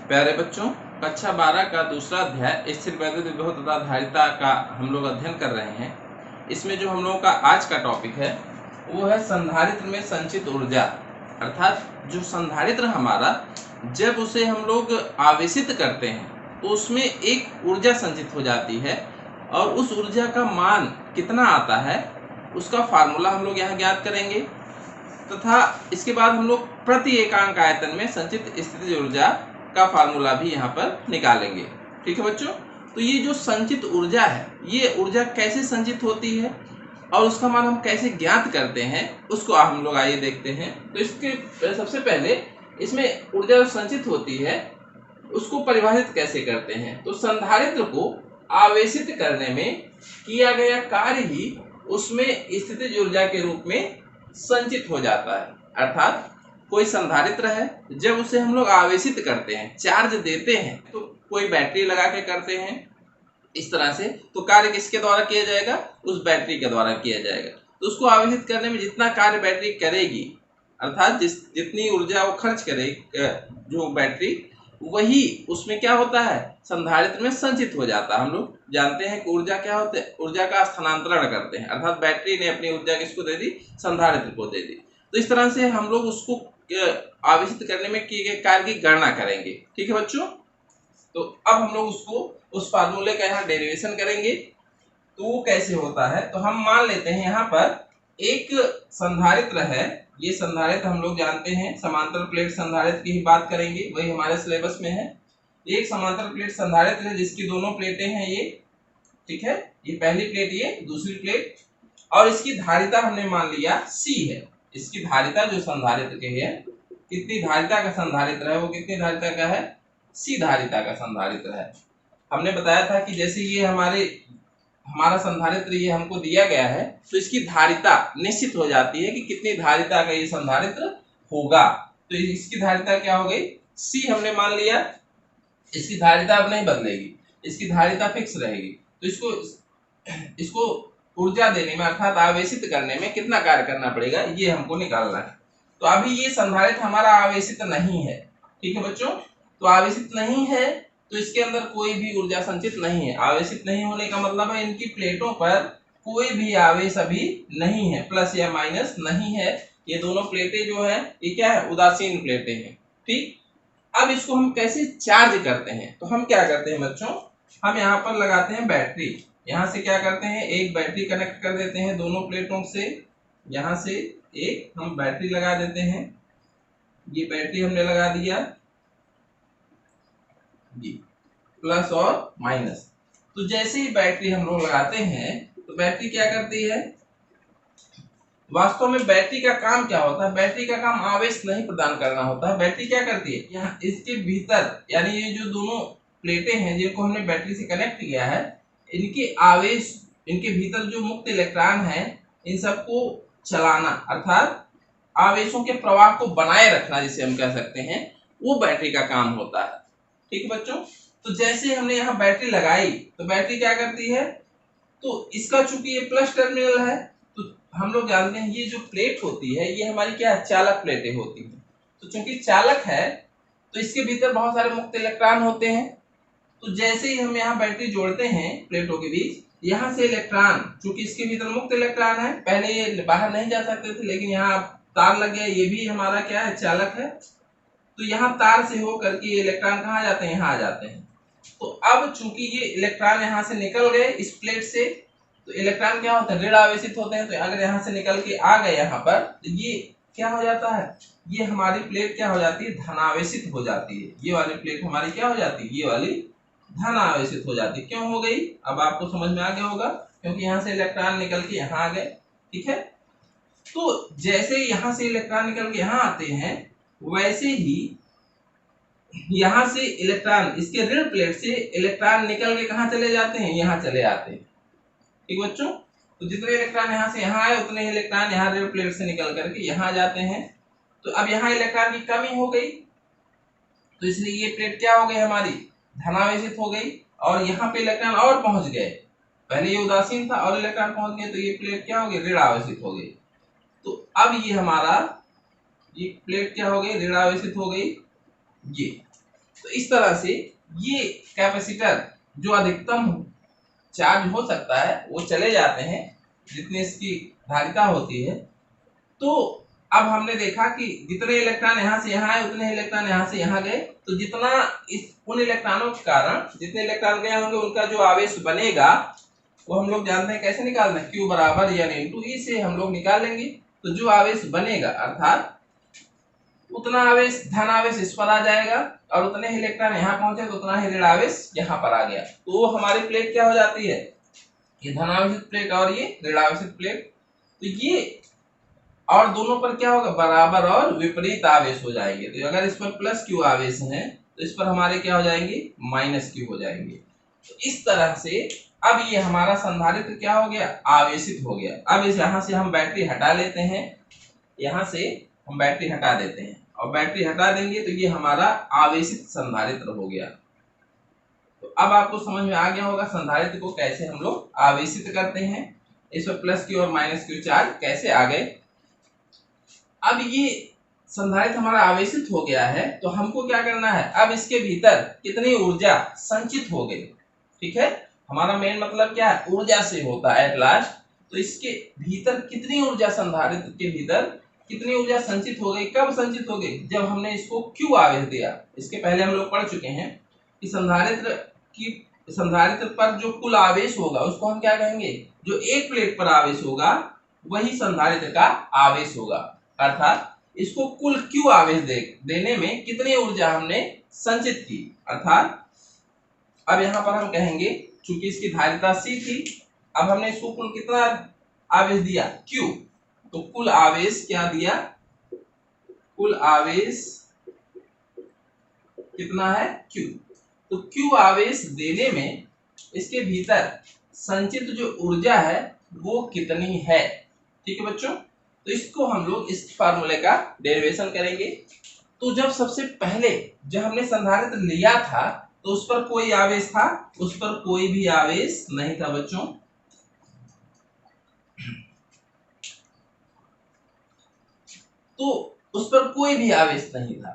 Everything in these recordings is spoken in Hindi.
प्यारे बच्चों, कक्षा 12 का दूसरा अध्याय स्थिर वैद्युत विभव तथा धारिता का हम लोग अध्ययन कर रहे हैं। इसमें जो हम लोगों का आज का टॉपिक है वो है संधारित्र में संचित ऊर्जा। अर्थात जो संधारित्र हमारा जब उसे हम लोग आवेशित करते हैं तो उसमें एक ऊर्जा संचित हो जाती है और उस ऊर्जा का मान कितना आता है उसका फार्मूला हम लोग यहाँ ज्ञात करेंगे तथा इसके बाद हम लोग प्रति एकांक आयतन में संचित स्थितिज ऊर्जा का फार्मूला भी यहाँ पर निकालेंगे। ठीक है बच्चों, तो ये जो संचित ऊर्जा है ये ऊर्जा कैसे संचित होती है और उसका मान हम कैसे ज्ञात करते हैं उसको हम लोग आइए देखते हैं। तो इसके सबसे पहले इसमें ऊर्जा जो संचित होती है उसको परिभाषित कैसे करते हैं। तो संधारित्र को आवेशित करने में किया गया कार्य ही उसमें स्थितिज ऊर्जा के रूप में संचित हो जाता है। अर्थात कोई संधारित्र है, जब उसे हम लोग आवेशित करते हैं, चार्ज देते हैं, तो कोई बैटरी लगा के करते हैं इस तरह से, तो कार्य किसके द्वारा किया जाएगा? उस बैटरी के द्वारा किया जाएगा। तो उसको आवेशित करने में जितना कार्य बैटरी करेगी, अर्थात जितनी ऊर्जा वो खर्च करे जो बैटरी, वही उसमें क्या होता है? संधारित्र में संचित हो जाता है। हम लोग जानते हैं कि ऊर्जा क्या होता है? ऊर्जा का स्थानांतरण करते हैं, अर्थात बैटरी ने अपनी ऊर्जा किसको दे दी? संधारित्र को दे दी। तो इस तरह से हम लोग उसको आवेशित करने में किए गए कार्य की गणना करेंगे। ठीक है बच्चों, तो अब हम लोग उसको उस फार्मूले का यहाँ डेरिवेशन करेंगे। तो वो कैसे होता है? तो हम मान लेते हैं यहाँ पर एक संधारित्र है, ये संधारित्र हम लोग जानते हैं, समांतर प्लेट संधारित्र की ही बात करेंगे, वही हमारे सिलेबस में है। एक समांतर प्लेट संधारित्र है जिसकी दोनों प्लेटें हैं ये, ठीक है, ये पहली प्लेट, ये दूसरी प्लेट, और इसकी धारिता हमने मान लिया C है। इसकी धारिता जो संधारित्र के है, कितनी धारिता का संधारित्र है, वो कितनी धारिता का है? C धारिता का संधारित्र है। हमने बताया था कि जैसे ये हमारा संधारित्र ये हमको दिया गया है, तो इसकी धारिता निश्चित हो जाती है कि कितनी धारिता का ये संधारित्र होगा। तो इसकी धारिता क्या हो गई? C हमने मान लिया। इसकी धारिता अब नहीं बदलेगी, इसकी धारिता फिक्स रहेगी। तो इसको ऊर्जा देने में अर्थात आवेशित करने में कितना कार्य करना पड़ेगा, ये हमको निकालना है। तो अभी ये संधारित्र हमारा आवेशित नहीं है। ठीक है बच्चों, तो आवेशित नहीं है तो इसके अंदर कोई भी ऊर्जा संचित नहीं है। आवेशित नहीं होने का मतलब है इनकी प्लेटों पर कोई भी आवेश अभी नहीं है, प्लस या माइनस नहीं है। ये दोनों प्लेटें जो है ये क्या है? उदासीन प्लेटें हैं। ठीक, अब इसको हम कैसे चार्ज करते हैं? तो हम क्या करते हैं बच्चों, हम यहाँ पर लगाते हैं बैटरी। यहाँ से क्या करते हैं, एक बैटरी कनेक्ट कर देते हैं दोनों प्लेटों से। यहाँ से एक हम बैटरी लगा देते हैं, ये बैटरी हमने लगा दिया जी, प्लस और माइनस। तो जैसे ही बैटरी हम लोग लगाते हैं तो बैटरी क्या करती है? वास्तव में बैटरी का काम क्या होता है? बैटरी का काम आवेश नहीं प्रदान करना होता है। बैटरी क्या करती है, यहाँ इसके भीतर, यानी ये जो दोनों प्लेटें हैं जिनको हमने बैटरी से कनेक्ट किया है, इनके आवेश, इनके भीतर जो मुक्त इलेक्ट्रॉन है, इन सबको चलाना, अर्थात आवेशों के प्रवाह को बनाए रखना जिसे हम कह सकते हैं, वो बैटरी का काम होता है। ठीक है बच्चों, तो जैसे हमने यहाँ बैटरी लगाई तो बैटरी क्या करती है? तो इसका चूंकि ये प्लस टर्मिनल है, तो हम लोग जानते हैं ये जो प्लेट होती है ये हमारी क्या है? चालक प्लेटें होती हैं। तो चूंकि चालक है तो इसके भीतर बहुत सारे मुक्त इलेक्ट्रॉन होते हैं। तो जैसे ही हम यहाँ बैटरी जोड़ते हैं प्लेटों के बीच, यहाँ से इलेक्ट्रॉन, चूंकि इसके भीतर मुक्त इलेक्ट्रॉन है, पहले ये बाहर नहीं जा सकते थे, लेकिन यहाँ तार लग गया, ये भी हमारा क्या है? चालक है। तो यहाँ तार से हो करके ये इलेक्ट्रॉन कहाँ जाते हैं? यहाँ आ जाते हैं। तो अब चूंकि ये इलेक्ट्रॉन यहाँ से निकल गए इस प्लेट से, तो इलेक्ट्रॉन क्या होता है? ऋण आवेशित होते हैं। तो अगर यहाँ से निकल के आ गए यहाँ पर, तो ये क्या हो जाता है? ये हमारी प्लेट क्या हो जाती है? धनावेशित हो जाती है। ये वाली प्लेट हमारी क्या हो जाती है? ये वाली धन आवेशित हो जाती। क्यों हो गई? अब आपको समझ में आ गया होगा, क्योंकि यहाँ से इलेक्ट्रॉन निकल के यहाँ आ गए। ठीक है, तो जैसे यहाँ से इलेक्ट्रॉन निकल के यहाँ आते हैं, वैसे ही यहाँ से इलेक्ट्रॉन, इसके ऋण प्लेट से इलेक्ट्रॉन निकल के कहाँ चले जाते हैं? यहाँ चले आते हैं। ठीक बच्चों, तो जितने इलेक्ट्रॉन यहाँ से यहाँ आए उतने इलेक्ट्रॉन यहाँ ऋण प्लेट से निकल करके यहाँ जाते हैं। तो अब यहाँ इलेक्ट्रॉन की कमी हो गई, तो इसलिए ये प्लेट क्या हो गई? हमारी धनावेशित हो गई, और यहाँ पे इलेक्ट्रॉन और पहुंच गए। पहले ये उदासीन था और इलेक्ट्रॉन पहुंच गए, तो ये प्लेट क्या हो गई? ऋण आवेशित हो गई। तो अब ये हमारा ये प्लेट क्या हो गई? ऋण आवेशित हो गई। ये तो इस तरह से ये कैपेसिटर जो अधिकतम चार्ज हो सकता है वो चले जाते हैं जितनी इसकी धारिता होती है। तो अब हमने देखा कि जितने इलेक्ट्रॉन यहाँ से यहाँ आए उतने इलेक्ट्रॉन यहाँ से यहाँ गए, तो जितना उन इलेक्ट्रॉनों के कारण जितने इलेक्ट्रॉन गए होंगे उनका जो आवेश बनेगा वो हम लोग जानते हैं कैसे निकालना है, Q बराबर N इंटू E से हम लोग निकाल लेंगे। तो जो आवेश बनेगा अर्थात उतना आवेश धन आवेश इस पर आ जाएगा और उतने ही इलेक्ट्रॉन यहाँ पहुंचे तो उतना ही ऋण आवेश यहाँ पर आ गया। तो वो हमारी प्लेट क्या हो जाती है, ये धन आवेशित प्लेट और ये ऋण आवेशित प्लेट। तो ये और दोनों पर क्या होगा, बराबर और विपरीत आवेश हो जाएंगे। तो अगर इस पर प्लस Q आवेश है तो इस पर हमारे क्या हो जाएंगे, माइनस Q हो जाएंगे। तो इस तरह से अब ये हमारा संधारित्र क्या हो गया, आवेशित हो गया। अब इस यहाँ से हम बैटरी हटा लेते हैं, यहाँ से हम बैटरी हटा देते हैं और बैटरी हटा देंगे तो ये हमारा आवेशित संधारित्र हो गया। तो अब आपको समझ में आ गया होगा संधारित्र को कैसे हम लोग आवेशित करते हैं, इस पर प्लस Q और माइनस Q चार्ज कैसे आ गए। अब ये संधारित्र हमारा आवेशित हो गया है तो हमको क्या करना है, अब इसके भीतर कितनी ऊर्जा संचित हो गई। ठीक है, हमारा मेन मतलब क्या है, ऊर्जा से होता है एट लास्ट। तो इसके भीतर कितनी ऊर्जा, संधारित्र के भीतर कितनी ऊर्जा संचित हो गई, कब संचित हो गई, जब हमने इसको Q आवेश दिया। इसके पहले हम लोग पढ़ चुके हैं कि संधारित्र पर जो कुल आवेश होगा उसको हम क्या कहेंगे, जो एक प्लेट पर आवेश होगा वही संधारित्र का आवेश होगा। अर्थात इसको कुल Q आवेश देने में कितनी ऊर्जा हमने संचित की। अर्थात अब यहाँ पर हम कहेंगे चूंकि इसकी धारिता C थी, अब हमने इसको कुल कितना आवेश दिया, Q। तो कुल आवेश क्या दिया, कुल आवेश कितना है, Q। तो Q आवेश देने में इसके भीतर संचित जो ऊर्जा है वो कितनी है। ठीक है बच्चों, तो इसको हम लोग इस फार्मूले का डेरिवेशन करेंगे। तो जब सबसे पहले जब हमने संधारित्र लिया था तो उस पर कोई आवेश था, उस पर कोई भी आवेश नहीं था बच्चों। तो उस पर कोई भी आवेश नहीं था।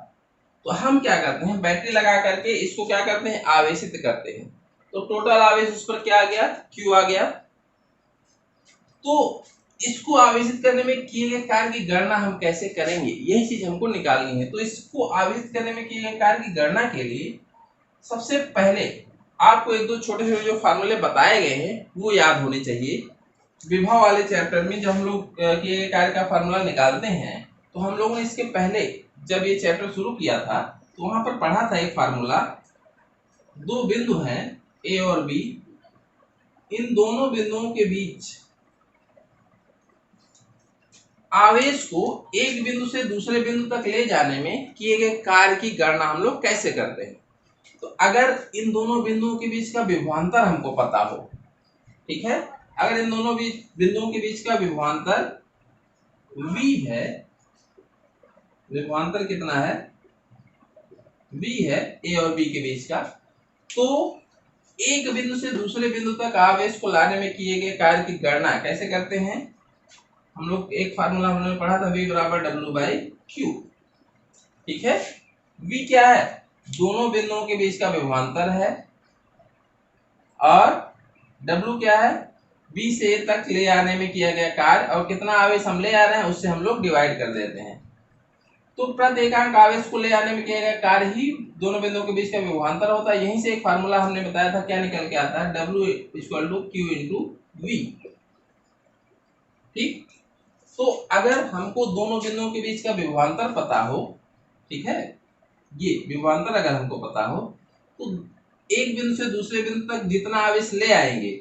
तो हम क्या करते हैं, बैटरी लगा करके इसको क्या करते हैं, आवेशित करते हैं। तो टोटल आवेश उस पर क्या आ गया, Q आ गया। तो इसको आवेशित करने में किए गए कार्य की गणना हम कैसे करेंगे, यही चीज हमको निकालनी है। तो इसको आवेशित करने में किए गए कार्य की गणना के लिए सबसे पहले आपको एक दो छोटे छोटे जो फार्मूले बताए गए हैं वो याद होने चाहिए। विभव वाले चैप्टर में जब हम लोग किए गए कार्य का फार्मूला निकालते हैं तो हम लोगों ने इसके पहले जब ये चैप्टर शुरू किया था तो वहां पर पढ़ा था एक फार्मूला, दो बिंदु हैं A और B, इन दोनों बिंदुओं के बीच आवेश को एक बिंदु से दूसरे बिंदु तक ले जाने में किए गए कार्य की गणना हम लोग कैसे करते हैं। तो अगर इन दोनों बिंदुओं के बीच का विभवांतर हमको पता हो, ठीक है, अगर इन दोनों बिंदुओं के बीच का विभवांतर V है, विभवांतर कितना है, V है A और B के बीच का, तो एक बिंदु से दूसरे बिंदु तक आवेश को लाने में किए गए कार्य की गणना कैसे करते हैं। हम लोग एक फार्मूला हमने पढ़ा था, V बराबर W/Q। ठीक है, V क्या है, दोनों बिंदुओं के बीच का विभवांतर है, और W क्या है, B से A तक ले आने में किया गया कार्य, और कितना आवेश हम ले आ रहे हैं उससे हम लोग डिवाइड कर देते हैं। तो प्रति एकांक आवेश को ले आने में किया गया कार्य ही दोनों बिंदुओं के बीच का विभवांतर होता है। यहीं से एक फार्मूला हमने बताया था, क्या निकल के आता है, W=Q/V। ठीक, तो अगर हमको दोनों बिंदुओं के बीच का विभवांतर पता हो, ठीक है, ये विभवांतर अगर हमको पता हो तो एक बिंदु से दूसरे बिंदु तक जितना आवेश ले आएंगे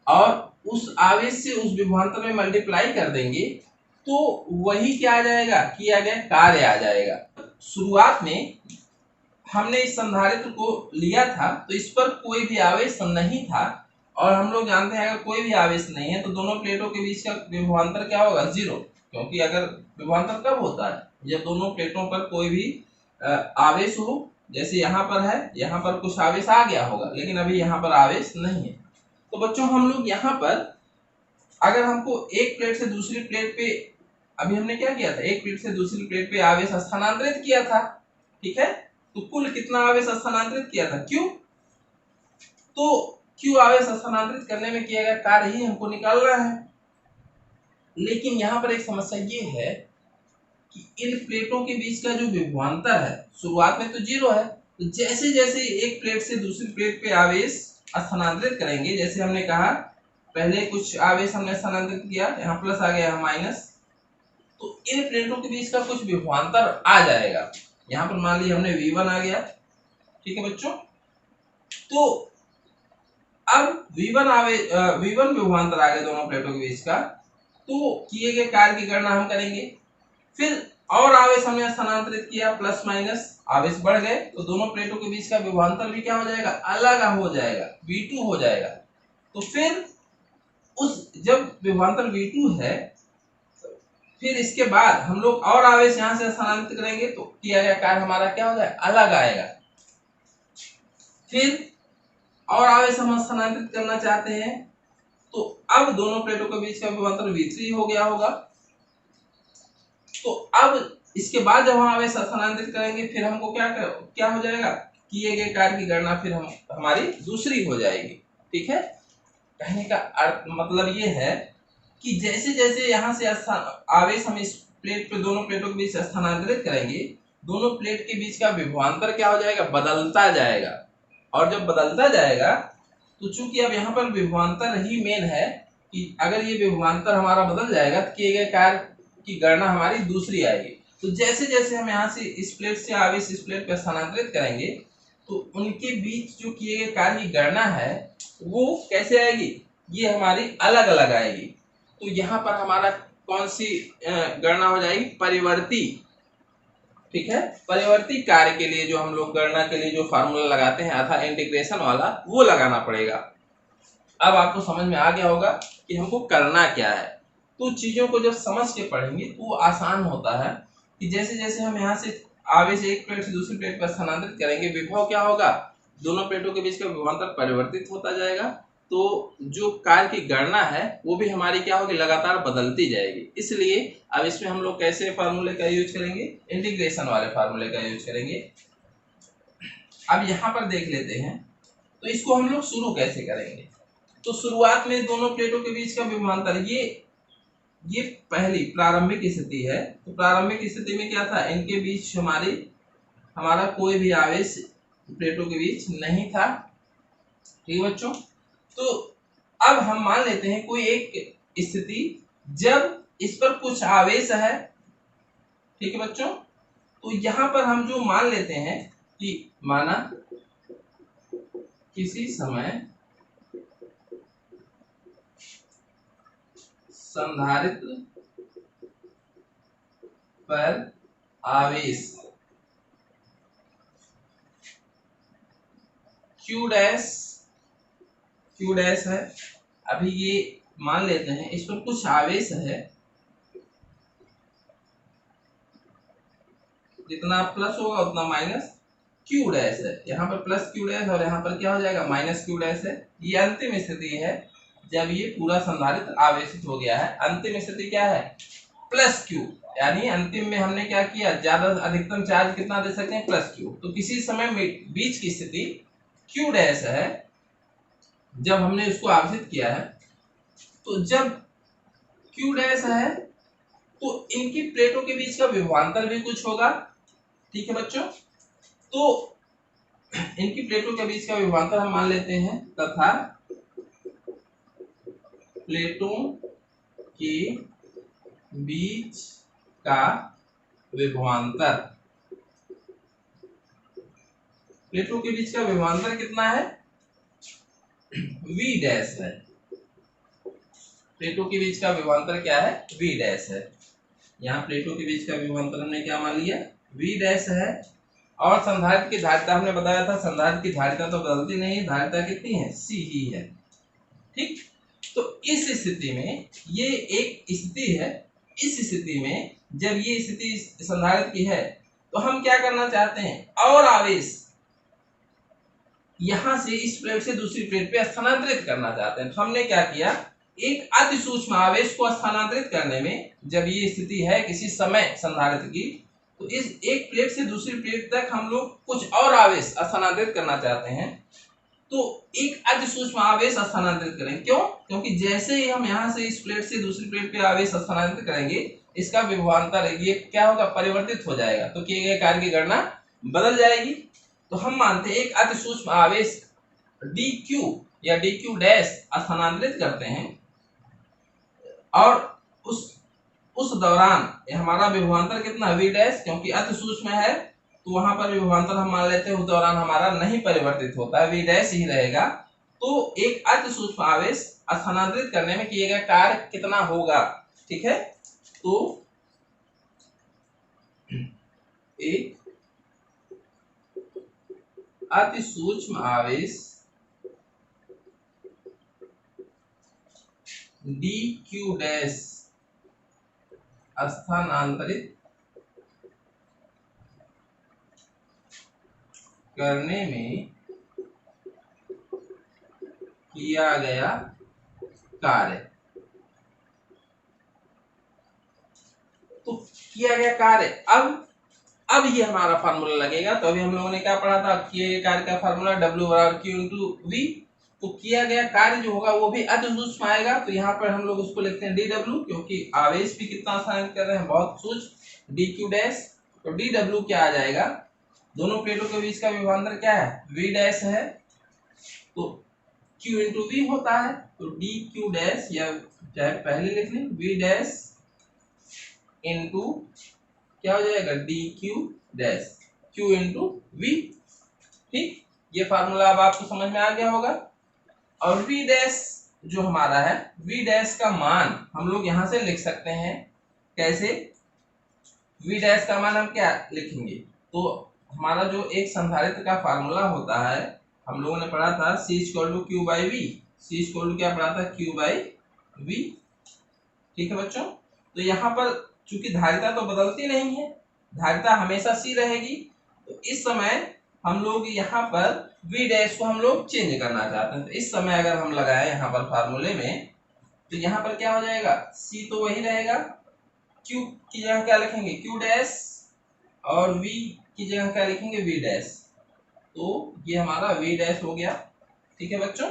और उस आवेश से उस विभवांतर में मल्टीप्लाई कर देंगे तो वही क्या आ जाएगा, किया गया कार्य आ जाएगा। शुरुआत में हमने इस संधारित्र को लिया था तो इस पर कोई भी आवेश नहीं था, और हम लोग जानते हैं अगर कोई भी आवेश नहीं है तो दोनों प्लेटों के बीच का विभवांतर क्या होगा, 0। क्योंकि अगर विभवांतर कब होता है, जब दोनों प्लेटों पर कोई भी आवेश हो, जैसे यहाँ पर है, यहाँ पर कुछ आवेश आ गया होगा लेकिन अभी यहाँ पर आवेश नहीं है। तो बच्चों हम लोग यहाँ पर अगर हमको एक प्लेट से दूसरी प्लेट पे, अभी हमने क्या किया था, एक प्लेट से दूसरी प्लेट पे आवेश स्थानांतरित किया था, ठीक है, तो कुल कितना आवेश स्थानांतरित किया था, Q। तो Q आवेश स्थानांतरित करने में किया गया कार्य ही हमको निकालना है। लेकिन यहाँ पर एक समस्या ये है कि इन प्लेटों के बीच का जो विभवांतर है शुरुआत में तो 0 है, तो जैसे जैसे एक प्लेट से दूसरी प्लेट पे आवेश स्थानांतरित करेंगे, जैसे हमने कहा पहले कुछ आवेश हमने स्थानांतरित किया, यहाँ प्लस आ गया माइनस, तो इन प्लेटों के बीच का कुछ विभवांतर आ जाएगा। यहाँ पर मान लीजिए हमने V1 आ गया, ठीक है बच्चों। तो अब V1 विभवांतर आ गया दोनों प्लेटों के बीच का, तो किए गए कार्य की गणना हम करेंगे। फिर और आवेश हमने स्थानांतरित किया, प्लस माइनस आवेश बढ़ गए, तो दोनों प्लेटों के बीच का विभवांतर भी क्या हो जाएगा, अलग हो जाएगा, V2 हो जाएगा। तो फिर उस जब विभवांतर V2 है, फिर इसके बाद हम लोग और आवेश यहां से स्थानांतरित करेंगे, तो किया गया कार्य हमारा क्या हो जाएगा, अलग आएगा। फिर और आवेश हम स्थानांतरित करना चाहते हैं, तो अब दोनों प्लेटों के बीच का विभवांतर V3 हो गया होगा। तो अब इसके बाद जब हम आवेश स्थानांतरित करेंगे, फिर हमको क्या हो जाएगा, किए गए कार्य की गणना फिर हमारी दूसरी हो जाएगी। ठीक है, कहने का अर्थ मतलब ये है कि जैसे जैसे यहाँ से आवेश हम इस प्लेट पे दोनों प्लेटों के बीच स्थानांतरित करेंगे, दोनों प्लेट के बीच का विभवांतर क्या हो जाएगा, बदलता जाएगा। और जब बदलता जाएगा तो चूंकि अब यहाँ पर विभवांतर ही मेन है कि अगर ये विभवांतर हमारा बदल जाएगा तो किए गए कार्य की गणना हमारी दूसरी आएगी। तो जैसे जैसे हम यहाँ से इस प्लेट से आवेश इस प्लेट पर स्थानांतरित करेंगे, तो उनके बीच जो किए गए कार्य की गणना है वो कैसे आएगी, ये हमारी अलग अलग आएगी। तो यहाँ पर हमारा कौन सी गणना हो जाएगी, परिवर्ती। ठीक है, परिवर्ती कार्य के लिए जो हम लोग गणना के लिए जो फार्मूला लगाते हैं अर्थात इंटीग्रेशन वाला, वो लगाना पड़ेगा। अब आपको समझ में आ गया होगा कि हमको करना क्या है। तो चीजों को जब समझ के पढ़ेंगे तो वो आसान होता है कि जैसे जैसे हम यहाँ से आवेश एक प्लेट से दूसरी प्लेट पर स्थानांतरित करेंगे, विभव क्या होगा, दोनों प्लेटों के बीच का विभवांतर परिवर्तित होता जाएगा। तो जो कार्य की गणना है वो भी हमारी क्या होगी, लगातार बदलती जाएगी। इसलिए अब इसमें हम लोग कैसे फार्मूले का यूज करेंगे, इंटीग्रेशन वाले फार्मूले का यूज करेंगे। अब यहाँ पर देख लेते हैं, तो इसको हम लोग शुरू कैसे करेंगे। तो शुरुआत में दोनों प्लेटों के बीच का विभवांतर ये पहली प्रारंभिक स्थिति है। तो प्रारंभिक स्थिति में क्या था, इनके बीच हमारा कोई भी आवेश प्लेटों के बीच नहीं था। ठीक है बच्चों, तो अब हम मान लेते हैं कोई एक स्थिति जब इस पर कुछ आवेश है। ठीक है बच्चों, तो यहाँ पर हम जो मान लेते हैं कि माना किसी समय संधारित्र पर आवेश Q डैश है। अभी ये मान लेते हैं इस पर कुछ आवेश है, जितना प्लस होगा उतना माइनस Q डैश है। यहाँ पर प्लस Q डैश और यहाँ पर क्या हो जाएगा, माइनस Q डैश है। ये अंतिम स्थिति है जब ये पूरा संधारित्र आवेशित हो गया है। अंतिम स्थिति क्या है, प्लस Q, यानी अंतिम में हमने क्या किया, ज्यादा अधिकतम चार्ज कितना दे सकते हैं, प्लस Q। तो किसी समय बीच की स्थिति Q डैश है, जब हमने उसको आवेशित किया है, तो जब Q डैश है तो इनकी प्लेटों के बीच का विभवांतर भी कुछ होगा। ठीक है बच्चों, तो इनकी प्लेटों के बीच का विभवांतर हम मान लेते हैं तथा प्लेटों के बीच का विभवांतर, प्लेटों के बीच का विभवांतर कितना है, V डैश है। प्लेटों के बीच का विभवांतर क्या है, V डैश है। यहाँ प्लेटों के बीच का विभवांतर हमने क्या मान लिया, V डैश है। और संधारित्र की धारिता हमने बताया था, संधारित्र की धारिता तो बदलती नहीं है, धारिता कितनी है, C ही है। ठीक, तो इस स्थिति में ये एक स्थिति है। इस स्थिति में जब ये स्थिति संधारित्र की है, तो हम क्या करना चाहते हैं, और आवेश यहां से इस प्लेट से दूसरी प्लेट पे स्थानांतरित करना चाहते हैं। तो हमने क्या किया, एक अति सूक्ष्म आवेश को स्थानांतरित करने में, जब ये स्थिति है किसी समय संधारित्र की, तो इस एक प्लेट से दूसरी प्लेट तक हम लोग कुछ और आवेश स्थानांतरित करना चाहते हैं, तो एक अति सूक्ष्म आवेश स्थानांतरित करें। क्यों? क्योंकि जैसे ही हम यहाँ से इस प्लेट से दूसरी प्लेट पे आवेश स्थानांतरित करेंगे, इसका विभवांतर ये क्या होगा, परिवर्तित हो जाएगा, तो किए गए कार्य की गणना बदल जाएगी। तो हम मानते हैं एक अति सूक्ष्म आवेश dq या dq डैश स्थानांतरित करते हैं, और उस दौरान हमारा विभवांतर कितना v डैश, क्योंकि अति सूक्ष्म है तो वहां पर विभवांतर हम मान लेते हैं उस दौरान हमारा नहीं परिवर्तित होता, v डैश ही रहेगा। तो एक अति सूक्ष्म आवेश स्थानांतरित करने में किए गए कार्य कितना होगा, ठीक है। तो एक अति सूक्ष्म आवेश dq डैश स्थानांतरित करने में किया गया कार्य, तो किया गया कार्य अब ये हमारा फार्मूला लगेगा। तो अभी हम लोगों ने क्या पढ़ा था, किए गए कार्य का फार्मूला W बराबर Q इंटू V। तो किया गया कार्य जो होगा वो भी अति सूक्ष्म आएगा, तो यहाँ पर हम लोग उसको लिखते हैं dW, क्योंकि आवेश भी कितना स्थानांतरित कर रहे हैं, बहुत सूक्ष्म, dQ डैश। तो dW क्या आ जाएगा, दोनों प्लेटों के बीच का विभवांतर क्या है, V डैश है, तो Q इंटू V होता है, तो dQ डैश, या चाहे पहले लिख लें V डैश इंटू क्या हो जाएगा, dQ dash, Q into V। ठीक, ये फार्मूला अब आपको समझ में आ गया होगा। और V डैश जो हमारा है, V डैश का मान हम लोग यहां से लिख सकते हैं, कैसे, V डैश का मान हम क्या लिखेंगे, तो हमारा जो एक संधारित्र का फार्मूला होता है, हम लोगों ने पढ़ा था C equal to Q by V। C equal to क्या पढ़ा था, Q बाई V। ठीक है बच्चों, तो यहाँ पर चूंकि धारिता तो बदलती नहीं है, धारिता हमेशा C रहेगी, तो इस समय हम लोग यहाँ पर V डैश को हम लोग चेंज करना चाहते हैं। तो इस समय अगर हम लगाए यहाँ पर फार्मूले में, तो यहाँ पर क्या हो जाएगा, C तो वही रहेगा, Q की जगह क्या लिखेंगे, Q डैश, और V की जगह क्या लिखेंगे, V डैश। तो ये हमारा V डैश हो गया। ठीक है बच्चों,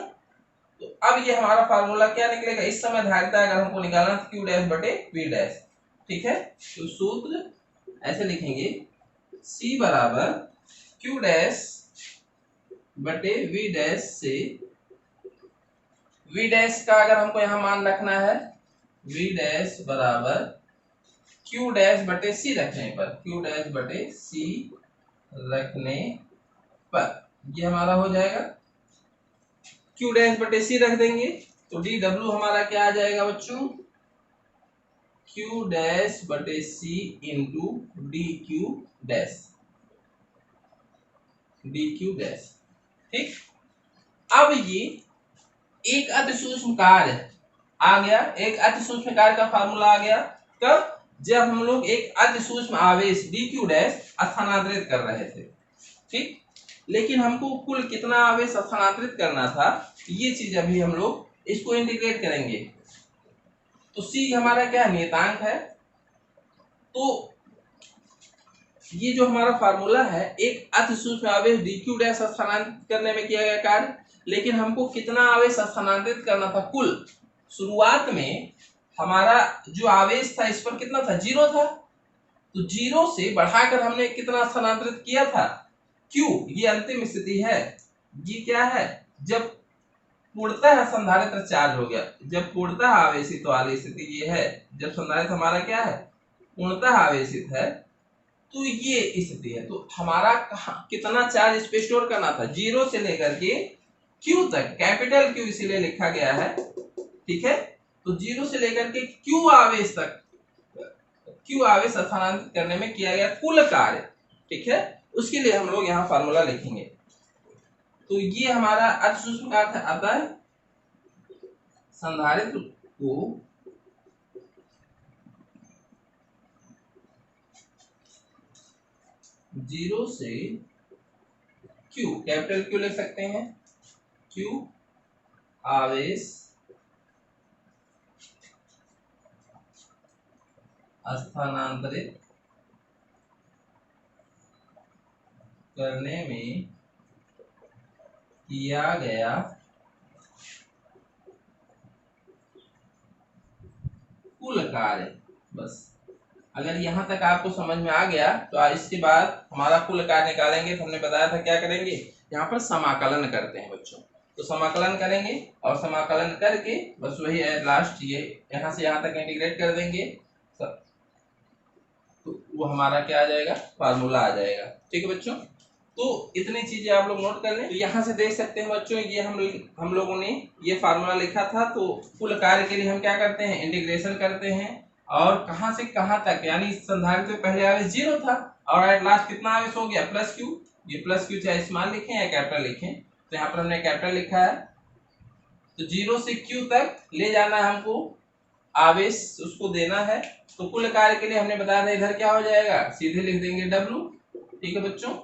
तो अब ये हमारा फार्मूला क्या निकलेगा, इस समय धारिता अगर हमको निकालना तो Q डैश बटे V डैश। ठीक है, तो सूत्र ऐसे लिखेंगे, C बराबर Q डैश बटे V डैश से, V डैश का अगर हमको यहाँ मान रखना है, V डैश बराबर Q डैश बटे C रखने पर, Q डैश बटे C रखने पर ये हमारा हो जाएगा, Q डैश बटे C रख देंगे, तो dW हमारा क्या आ जाएगा बच्चों, Q डैश बटे C into dQ dash, dQ dash. ठीक, अब ये एक अति सूक्ष्म कार्य आ गया, एक अति सूक्ष्म कार्य का फार्मूला आ गया, कब, जब हम लोग एक अति सूक्ष्म आवेश dQ डैश स्थानांतरित कर रहे थे। ठीक, लेकिन हमको कुल कितना आवेश स्थानांतरित करना था, ये चीज अभी हम लोग इसको इंटीग्रेट करेंगे। तो C हमारा क्या नियतांक है, तो ये जो हमारा फार्मूला है, एक अति सूक्ष्म आवेश dQ डैश स्थानांतरित करने में किया गया कार्य, लेकिन हमको कितना आवेश स्थानांतरित करना था कुल। शुरुआत में हमारा जो आवेश था इस पर कितना था, 0 था, तो 0 से बढ़ाकर हमने कितना स्थानांतरित किया था, Q। ये अंतिम स्थिति है, ये क्या है, जब पूर्णतः संधारित्र चार्ज हो गया, जब पूर्णतः आवेशित वाली स्थिति ये है, जब संधारित्र हमारा क्या है, पूर्णतः आवेशित है, तो ये स्थिति है। तो हमारा कितना चार्ज इस पे स्टोर करना था, 0 से लेकर के Q तक, कैपिटल Q इसीलिए लिखा गया है। ठीक है, तो 0 से लेकर के Q आवेश तक, Q आवेश स्थानांतरित करने में किया गया कुल कार्य। ठीक है, उसके लिए हम लोग यहाँ फार्मूला लिखेंगे। तो ये हमारा अति सूक्ष्म कार्य आता है, संधारित्र को जीरो से Q, कैपिटल Q लिख सकते हैं, Q आवेश स्थानांतरित करने में किया गया कुल कार्य। बस अगर यहाँ तक आपको समझ में आ गया तो इसके बाद हमारा कुल कार्य निकालेंगे। तो हमने बताया था क्या करेंगे, यहाँ पर समाकलन करते हैं बच्चों। तो समाकलन करेंगे और समाकलन करके बस वही लास्ट ये यहाँ से यहाँ तक इंटीग्रेट कर देंगे, तो वो हमारा क्या आ जाएगा, फार्मूला आ जाएगा। ठीक है बच्चों, तो इतनी चीजें आप लोग नोट कर लें। तो यहाँ से देख सकते हैं बच्चों, ये हम लोगों ने ये फार्मूला लिखा था। तो कुल कार्य के लिए हम क्या करते हैं, इंटीग्रेशन करते हैं और कहाँ से कहाँ तक, यानी संधारित्र में पहले आवेश 0 था और एट लास्ट कितना आवेश हो गया, प्लस क्यू। ये प्लस क्यू चाहे स्मॉल लिखें या कैपिटल लिखें, तो यहाँ पर हमने कैपिटल लिखा है। तो 0 से क्यू तक ले जाना है हमको, आवेश उसको देना है। तो कुल कार्य के लिए हमने बताया था इधर क्या हो जाएगा, सीधे लिख देंगे W। ठीक है बच्चों,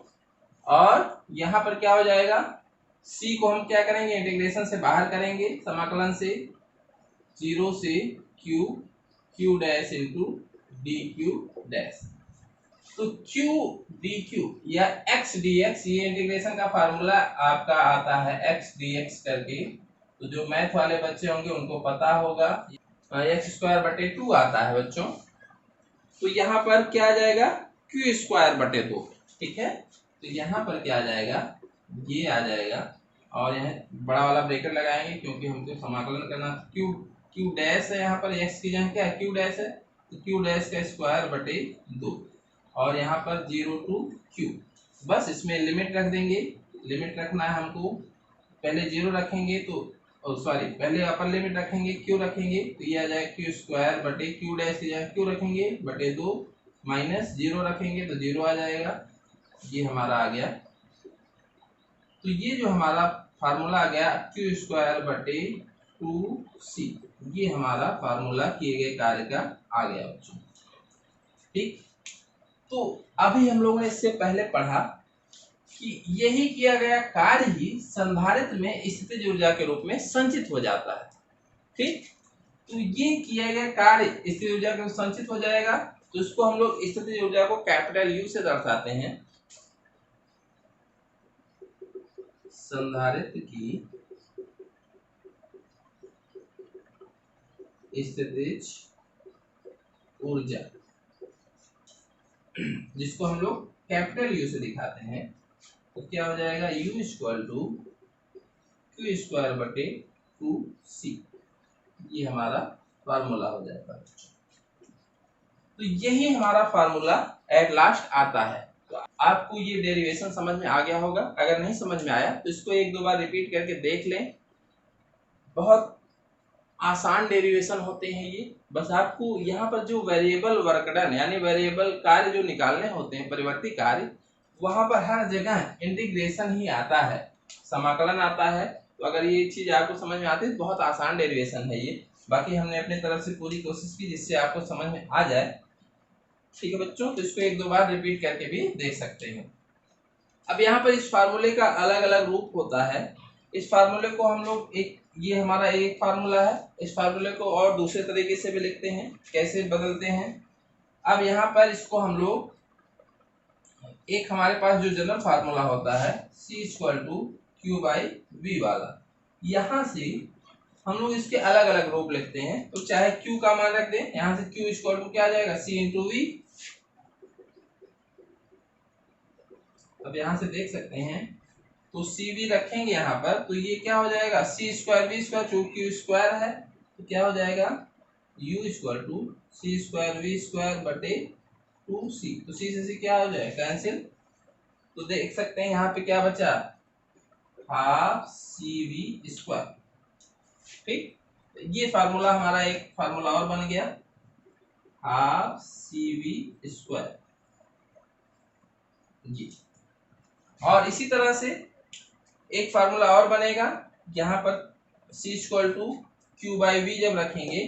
और यहाँ पर क्या हो जाएगा, C को हम क्या करेंगे, इंटीग्रेशन से बाहर करेंगे, समाकलन से 0 से Q, Q dash into DQ dash. तो Q DQ या X DX, ये इंटीग्रेशन का फार्मूला आपका आता है X DX करके। तो जो मैथ वाले बच्चे होंगे उनको पता होगा, x²/2 आता है बच्चों। तो यहाँ पर क्या आ जाएगा, Q²/2। ठीक है, तो यहाँ पर क्या आ जाएगा, ये आ जाएगा और यहाँ बड़ा वाला ब्रेकेट लगाएंगे क्योंकि हमको समाकलन करना। Q डैश है, यहाँ पर x की जगह क्या है, Q डैश है, तो Q डैश का स्क्वायर/2 और यहाँ पर 0 to Q। बस इसमें लिमिट रख देंगे, लिमिट रखना है हमको, पहले 0 रखेंगे तो सॉरी पहले अपर लिमिट रखेंगे, Q रखेंगे, तो ये आ जाएगा Q²/Q डैश की जगह Q रखेंगे /2 माइनस 0 रखेंगे तो 0 आ जाएगा। ये हमारा आ गया। तो ये जो हमारा फार्मूला आ गया Q²/2C, ये हमारा फार्मूला किए गए कार्य का आ गया बच्चों। ठीक, तो अभी हम लोगों ने इससे पहले पढ़ा कि यही किया गया कार्य ही संधारित्र में स्थितिज ऊर्जा के रूप में संचित हो जाता है। ठीक, तो ये किया गया कार्य स्थितिज ऊर्जा के रूप में संचित हो जाएगा। तो इसको हम लोग स्थितिज ऊर्जा को कैपिटल U से दर्शाते हैं। संधारित्र की स्थितिज ऊर्जा, जिसको हम लोग कैपिटल U से दिखाते हैं, तो क्या हो जाएगा, U = Q²/2C। ये हमारा फार्मूला हो जाएगा। तो यही हमारा फार्मूला एट लास्ट आता है। तो आपको ये डेरिवेशन समझ में आ गया होगा। अगर नहीं समझ में आया तो इसको 1-2 बार रिपीट करके देख लें। बहुत आसान डेरिवेशन होते हैं ये। बस आपको यहाँ पर जो वेरिएबल वर्क डन यानी वेरिएबल कार्य जो निकालने होते हैं, परिवर्ती कार्य, वहां पर हर जगह इंटीग्रेशन ही आता है, समाकलन आता है। तो अगर ये चीज आपको समझ में आती है तो बहुत आसान डेरिवेशन है ये। बाकी हमने अपनी तरफ से पूरी कोशिश की जिससे आपको समझ में आ जाए। ठीक है बच्चों, तो इसको 1-2 बार रिपीट करके भी देख सकते हैं। अब यहाँ पर इस फार्मूले का अलग अलग रूप होता है। इस फार्मूले को हम लोग ये हमारा एक फार्मूला है, इस फार्मूले को और दूसरे तरीके से भी लिखते हैं। कैसे बदलते हैं, अब यहाँ पर इसको हम लोग एक हमारे पास जो जनरल फार्मूला होता है C = Q/V वाला, यहाँ से हम लोग इसके अलग अलग रूप लिखते हैं। तो चाहे Q का मान रख दें, यहाँ से Q = क्या आ जाएगा, C × V। अब यहाँ से देख सकते हैं तो CV रखेंगे यहाँ पर, तो ये क्या हो जाएगा, C²V², चूंकि Q स्क्वायर है तो क्या हो जाएगा, U = C²V² / 2C। तो C से C क्या हो जाएगा, कैंसिल। तो देख सकते हैं यहाँ पे क्या बचा, ½ CV²। ठीक, ये फार्मूला हमारा एक फार्मूला और बन गया, ½ CV²। जी, और इसी तरह से एक फार्मूला और बनेगा, यहाँ पर C = Q/V जब रखेंगे।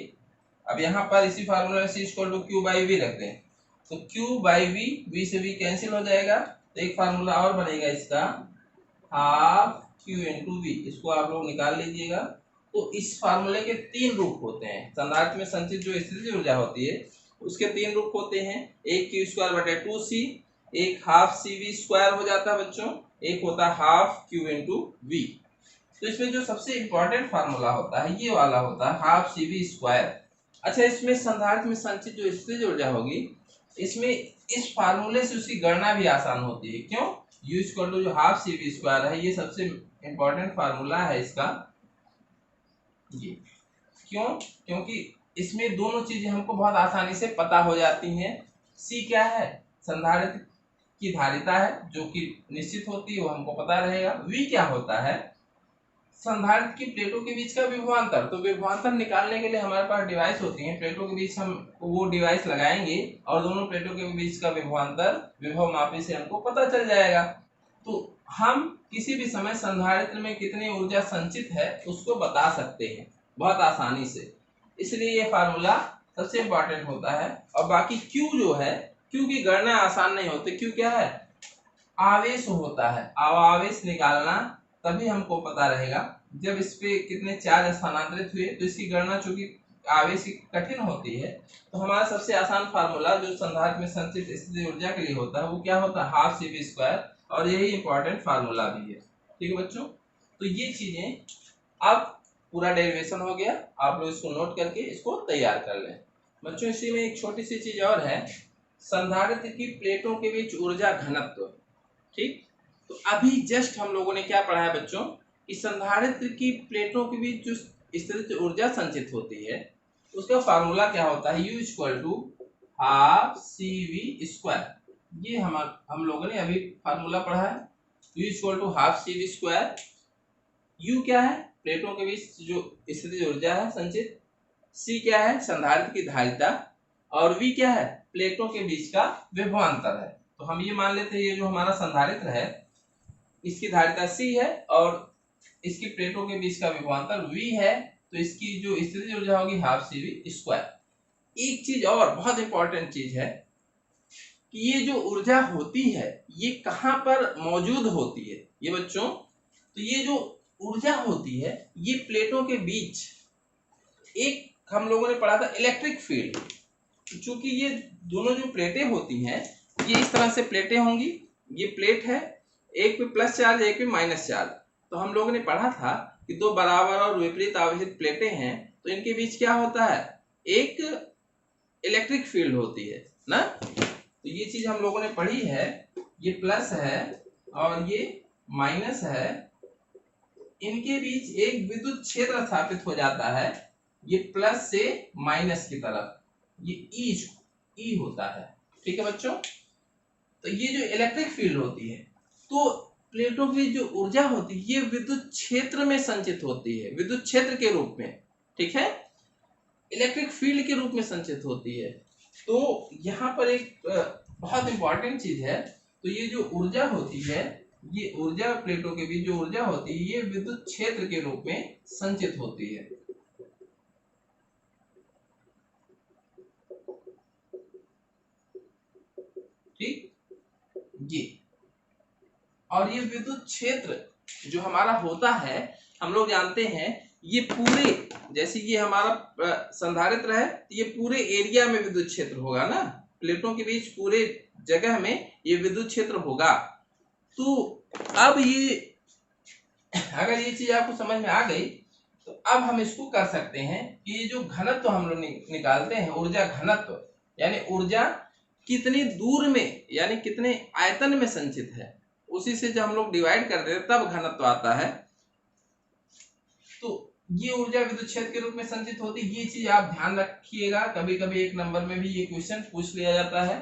अब यहाँ पर इसी फार्मूला में C = Q/V रख दें तो Q/V, V से V कैंसिल हो जाएगा। तो एक फार्मूला और बनेगा इसका, ½ Q × V। इसको आप लोग निकाल लीजिएगा। तो इस फार्मूले के 3 रूप होते हैं। संधारित्र में संचित जो स्थितिज ऊर्जा होती है उसके 3 रूप होते हैं। एक Q²/2C, एक हाफ सी वी स्क्वायर हो जाता है बच्चों, एक होता है हाफ क्यू इंटू वी। तो इसमें जो सबसे इंपॉर्टेंट फार्मूला होता है ये वाला होता है हाफ सी वी स्क्वायर। अच्छा, इसमें संधारित्र में संचित जो स्थितिज ऊर्जा होगी, इसमें इस फार्मूले से उसकी गणना भी आसान होती है। क्यों? यू इक्वल टू जो हाफ सी वी स्क्वायर है, ये सबसे इंपॉर्टेंट फार्मूला है इसका। ये क्यों? क्योंकि इसमें दोनों चीजें हमको बहुत आसानी से पता हो जाती हैं। सी क्या है? संधारित्र की धारिता है जो कि निश्चित होती है, वो हमको पता रहेगा। वी क्या होता है? संधारित्र की प्लेटों के बीच का विभवांतर। तो विभवांतर निकालने के लिए हमारे पास डिवाइस होती है, प्लेटों के बीच हम वो डिवाइस लगाएंगे और दोनों प्लेटों के बीच का विभवांतर विभव मापी से हमको पता चल जाएगा। तो हम किसी भी समय संधारित्र में कितनी ऊर्जा संचित है उसको बता सकते हैं बहुत आसानी से, इसलिए ये फार्मूला सबसे इंपॉर्टेंट होता है। और बाकी क्यू जो है, क्यू की गणना आसान नहीं होती। क्यू क्या है? आवेश होता है। आवेश निकालना तभी हमको पता रहेगा जब इस पे कितने चार्ज स्थानांतरित हुए, तो इसकी गणना चूंकि आवेश की कठिन होती है, तो हमारा सबसे आसान फार्मूला जो संधारित्र में संचित स्थितिज ऊर्जा के लिए होता है वो क्या होता है? Half C V square. और यही इंपॉर्टेंट फार्मूला भी है। ठीक है बच्चों, तो ये चीजें अब पूरा डेरिवेशन हो गया, आप लोग इसको नोट करके इसको तैयार कर लें। बच्चों इसी में एक छोटी सी चीज और है, संधारित्र की प्लेटों के बीच ऊर्जा घनत्व। ठीक, तो अभी जस्ट हम लोगों ने क्या पढ़ा है बच्चों कि संधारित्र की प्लेटों के बीच जो स्थितिज ऊर्जा संचित होती है उसका फार्मूला क्या होता है? U equal to half C V square. ये हम लोगों ने अभी फार्मूला पढ़ा है, U equal to half C V square. U क्या है? प्लेटों के बीच जो स्थितिज ऊर्जा है संचित। सी क्या है? संधारित्र की धारिता। और वी क्या है? प्लेटों के बीच का विभवांतर है। तो हम ये मान लेते हैं ये जो हमारा संधारित्र है इसकी धारिता सी है और इसकी प्लेटों के बीच का विभवांतर वी है, तो इसकी जो स्थितिज ऊर्जा होगी हाफ सी वी स्क्वायर। एक चीज और बहुत इंपॉर्टेंट चीज है कि ये जो ऊर्जा होती है ये कहाँ पर मौजूद होती है? ये बच्चों, तो ये जो ऊर्जा होती है ये प्लेटों के बीच, एक हम लोगों ने पढ़ा था इलेक्ट्रिक फील्ड। चूंकि ये दोनों जो प्लेटें होती हैं ये इस तरह से प्लेटें होंगी, ये प्लेट है, एक पे प्लस चार्ज एक पे माइनस चार्ज। तो हम लोगों ने पढ़ा था कि दो बराबर और विपरीत आवेशित प्लेटें हैं तो इनके बीच क्या होता है? एक इलेक्ट्रिक फील्ड होती है ना। तो ये चीज हम लोगों ने पढ़ी है, ये प्लस है और ये माइनस है, इनके बीच एक विद्युत क्षेत्र स्थापित हो जाता है, ये प्लस से माइनस की तरफ, ये ई होता है। ठीक है बच्चों, तो ये जो इलेक्ट्रिक फील्ड होती है तो प्लेटों की जो ऊर्जा होती है ये विद्युत क्षेत्र में संचित होती है, विद्युत क्षेत्र के रूप में। ठीक है, इलेक्ट्रिक फील्ड के रूप में संचित होती है। तो यहाँ पर एक बहुत इंपॉर्टेंट चीज है, तो ये जो ऊर्जा होती है, ये ऊर्जा प्लेटों के बीच जो ऊर्जा होती है ये विद्युत क्षेत्र के रूप में संचित होती है। ठीक, ये और ये विद्युत क्षेत्र जो हमारा होता है हम लोग जानते हैं ये पूरे, जैसे ये हमारा संधारित्र है ये पूरे एरिया में विद्युत क्षेत्र होगा ना, प्लेटों के बीच पूरे जगह में ये विद्युत क्षेत्र होगा। तो अब ये अगर ये चीज आपको समझ में आ गई तो अब हम इसको कर सकते हैं कि ये जो घनत्व हम लोग निकालते हैं, ऊर्जा घनत्व, यानी ऊर्जा कितनी दूर में यानी कितने आयतन में संचित है, उसी से जब हम लोग डिवाइड करते हैं तब घनत्व आता है। तो ये ऊर्जा विद्युत क्षेत्र के रूप में संचित होती है, ये चीज आप ध्यान रखिएगा, कभी कभी एक नंबर में भी ये क्वेश्चन पूछ लिया जाता है।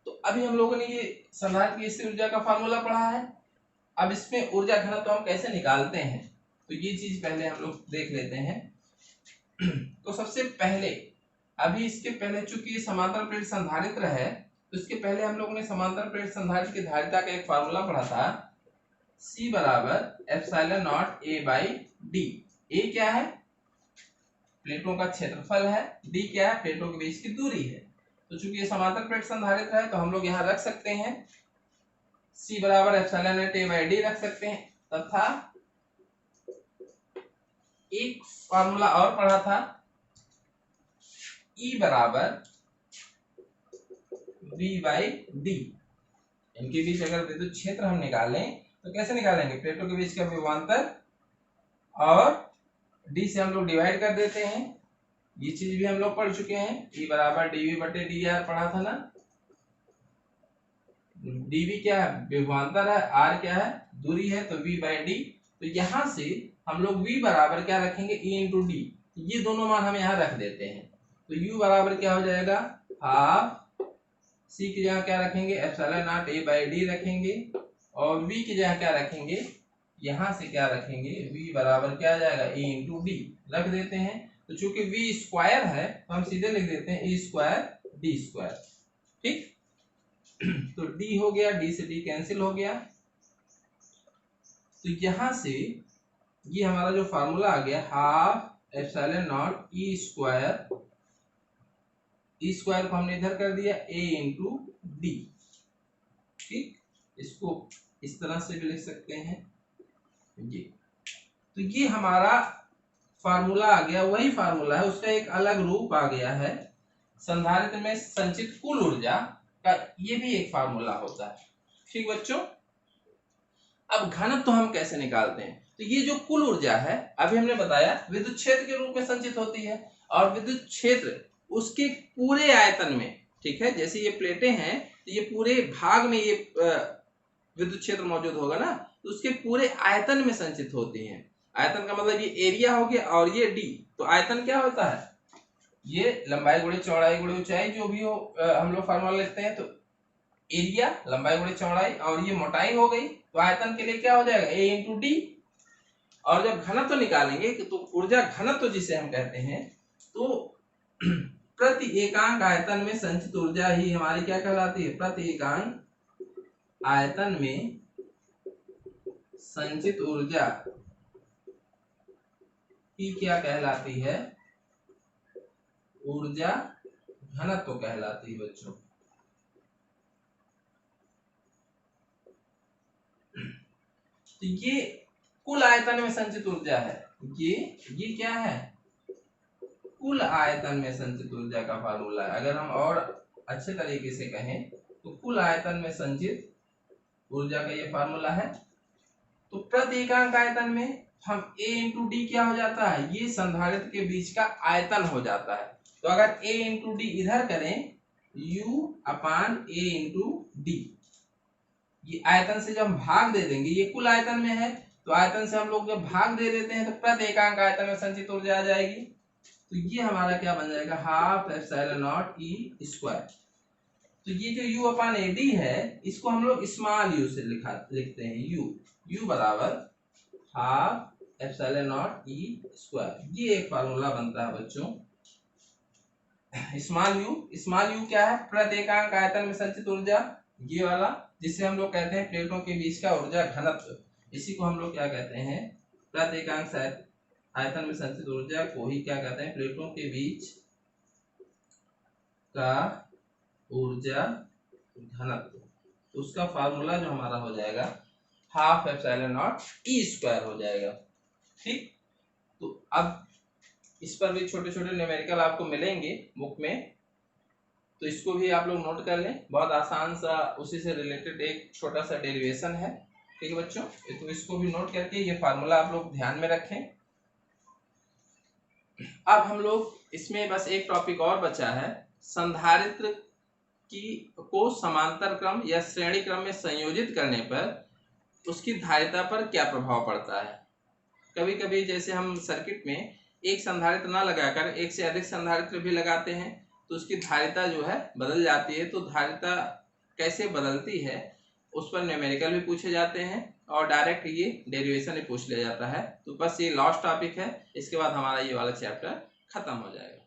तो अभी हम लोगों ने ये संधारित्र की स्थिर ऊर्जा का फार्मूला पढ़ा है, अब इसमें ऊर्जा घनत्व हम कैसे निकालते हैं तो ये चीज पहले हम लोग देख लेते हैं। तो सबसे पहले अभी इसके पहले चूंकि ये समांतर प्लेट संधारित्र है तो इसके पहले हम लोगों ने समांतर प्लेट संधारित्र की धारिता का एक फार्मूला पढ़ा था, C बराबर epsilon naught A by D. A क्या है? प्लेटों का क्षेत्रफल है, डी क्या है? प्लेटों के बीच की दूरी है। तो चूंकि ये समांतर प्लेट संधारित्र है तो हम लोग यहाँ रख सकते हैं C बराबर epsilon naught A by D रख सकते हैं, तथा एक फार्मूला और पढ़ा था E बराबर V बाई डी। इनके बीच अगर विद्युत क्षेत्र हम निकालें तो कैसे निकालेंगे, प्लेटों के बीच का विभवांतर और डी से हम लोग डिवाइड कर देते हैं। ये चीज भी हम लोग पढ़ चुके हैं, E बराबर dV बटे dr पढ़ा था ना। dV क्या है, विभवांतर है, r क्या है, दूरी है, तो V बाई डी। तो यहां से हम लोग V बराबर क्या रखेंगे, E इंटू डी। ये दोनों मान हम यहाँ रख देते हैं, तो U बराबर क्या हो जाएगा, हाफ C की जगह क्या रखेंगे, epsilon naught A by D रखेंगे, और V की जगह क्या रखेंगे, यहां से क्या रखेंगे, V बराबर क्या आ जाएगा, A इंटू डी रख देते हैं। तो चूंकि V स्क्वायर है तो हम सीधे लिख देते हैं A स्क्वायर डी स्क्वायर। ठीक, तो D हो गया, D से D कैंसिल हो गया। तो यहां से ये हमारा जो फार्मूला आ गया, half epsilon not E square, E square को हमने इधर कर दिया A इंटू डी। ठीक, इसको इस तरह से भी लिख सकते हैं ये। तो ये हमारा फार्मूला आ गया, वही फार्मूला है, उसका एक अलग रूप आ गया है। संधारित्र में संचित कुल ऊर्जा का ये भी एक फार्मूला होता है। ठीक बच्चों, अब घनत्व तो हम कैसे निकालते हैं, तो ये जो कुल ऊर्जा है अभी हमने बताया विद्युत क्षेत्र के रूप में संचित होती है, और विद्युत क्षेत्र उसके पूरे आयतन में, ठीक है, जैसे ये प्लेटें हैं तो ये पूरे भाग में ये विद्युत क्षेत्र मौजूद होगा ना, तो उसके पूरे आयतन में संचित होती हैं। आयतन का मतलब ये एरिया हो गया और ये डी। तो आयतन क्या होता है, ये लंबाई गुणे चौड़ाई गुणे ऊंचाई जो भी हो, हम लोग फार्मूला लिखते हैं। तो एरिया लंबाई गुणे चौड़ाई, और ये मोटाई हो गई, तो आयतन के लिए क्या हो जाएगा, A इंटू डी। और जब घनत्व निकालेंगे तो ऊर्जा घनत्व जिसे हम कहते हैं, तो प्रति एकांक आयतन में संचित ऊर्जा ही हमारी क्या कहलाती है, प्रति एकांक आयतन में संचित ऊर्जा ही क्या कहलाती है, ऊर्जा घनत्व कहलाती है बच्चों। तो ये कुल आयतन में संचित ऊर्जा है, ये क्या है, कुल आयतन में संचित ऊर्जा का फार्मूला है। अगर हम और अच्छे तरीके से कहें तो कुल आयतन में संचित ऊर्जा का ये फार्मूला है। तो प्रति एकांक आयतन में हम A इंटू डी क्या हो जाता है, ये संधारित्र के बीच का आयतन हो जाता है। तो अगर A इंटू डी इधर करें, U upon A into D, ये आयतन से जब हम भाग दे देंगे, ये कुल आयतन में है, तो आयतन से हम लोग जब भाग दे देते हैं तो प्रति एकांक आयतन में संचित ऊर्जा आ जाएगी। तो ये हमारा क्या बन जाएगा, half epsilon not E square. तो ये जो U अपान ए डी है, इसको हम लोग स्मॉल u से लिखते हैं, U बराबर half epsilon not E square. ये एक फार्मूला बनता है बच्चों, स्मॉल u क्या है, प्रति एकांक आयतन में संचित ऊर्जा, ये वाला, जिसे हम लोग कहते हैं प्लेटों के बीच का ऊर्जा घनत्व। इसी को हम लोग क्या कहते हैं, प्रति एकांक आयतन में संचित ऊर्जा को ही क्या कहते हैं, प्लेटों के बीच का ऊर्जा घनत्व। तो उसका फार्मूला जो हमारा हो जाएगा half epsilon not E square हो जाएगा। ठीक, तो अब इस पर भी छोटे छोटे न्यूमेरिकल आपको मिलेंगे बुक में, तो इसको भी आप लोग नोट कर लें। बहुत आसान सा उसी से रिलेटेड एक छोटा सा डेरिवेशन है। ठीक है बच्चों, तो इसको भी नोट करके ये फार्मूला आप लोग ध्यान में रखें। अब हम लोग इसमें बस एक टॉपिक और बचा है, संधारित्र को समांतर क्रम या श्रेणी क्रम में संयोजित करने पर उसकी धारिता पर क्या प्रभाव पड़ता है। कभी कभी जैसे हम सर्किट में एक संधारित्र ना लगाकर एक से अधिक संधारित्र भी लगाते हैं, तो उसकी धारिता जो है बदल जाती है। तो धारिता कैसे बदलती है उस पर न्यूमेरिकल भी पूछे जाते हैं, और डायरेक्ट ये डेरिवेशन भी पूछ लिया जाता है। तो बस ये लास्ट टॉपिक है, इसके बाद हमारा ये वाला चैप्टर खत्म हो जाएगा।